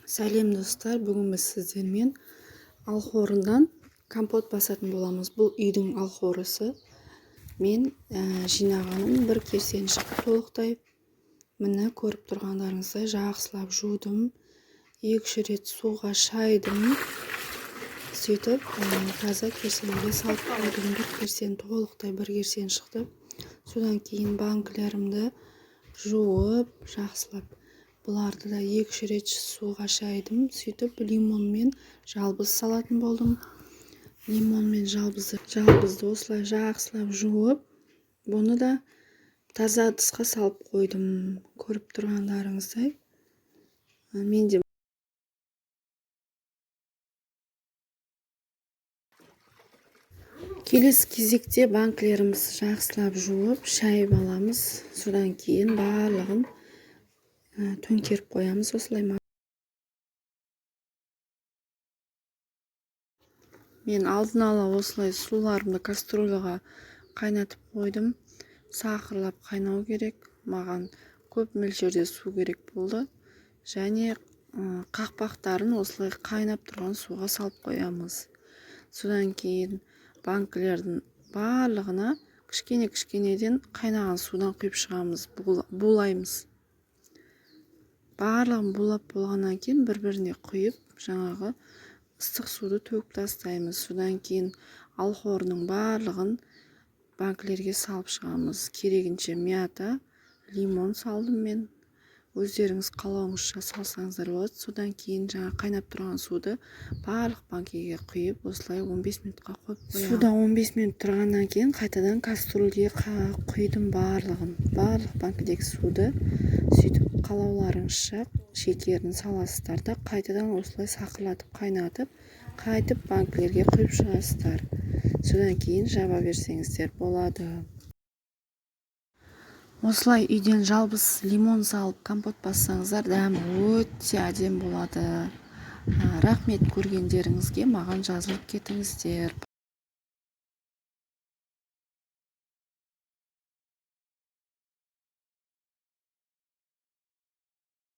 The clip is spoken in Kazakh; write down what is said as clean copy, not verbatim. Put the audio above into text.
Сәлем достар, бүгін біз сіздермен алхорындан компот басатын боламыз. Бұл үйдің алхорысы. Мен жинағаным бір кесен шықты толықтай. Міне көріп тұрғандарыңыздай жақсылап жудым. 2-3 рет суға шайдым. Сөйтіп таза кесенге салып қойдым. Бір кесен толықтай бір кесен шықты. Содан кейін банкілерімді жуып жақсылап. Бұларды да 2-3 рет суға шайдым. Сөйтіп лимонмен жалбыз салатын болдым. Лимонмен жалбызды осылай жақсылап жуып, бұны да таза ыдысқа салып қойдым. Көріп тұрғандарыңыздай. Менде келесі кезекте банкілерімізді жақсылап жуып, шайып аламыз. Содан кейін барлығын төңкеріп қоямыз осылай. Мен алдын ала осылай суларымды кастрюляға қайнатып қойдым. Сақырлап қайнау керек. Маған көп мөлшерде су керек болды. Және қақпақтарын осылай қайнап тұрған суға салып қоямыз. Содан кейін банкілердің барлығына кішкенеден қайнаған судан құйып шығамыз, булаймыз. Барлығын булап болғаннан кейін бір-біріне құйып, жаңағы ыстық суды төгіп тастаймыз. Содан кейін алхорының барлығын банкілерге салып шығамыз. Керегінше мята, лимон салдым мен. Өздеріңіз қалауыңызша салсаңыздар болады. Содан кейін жаңа қайнап тұрған суды барлық банкеге құйып, осылай 15 минутқа қойып қоямын. Суда 15 минут тұрғаннан кейін қайтадан кастрюльге құйдым барлық банкедегі суды. Сөйтіп қалауларыңызша шекерін саласыздар да қайтадан осылай сақырлатып қайнатып, қайтып банкілерге құйып шығасыздар. Содан кейін жаба берсеңіздер болады. Осылай үйден жалбыз лимон салып компот бассаңыздар, дәмі өте әдемі болады. Рахмет көргендеріңізге, маған жазылып кетіңіздер.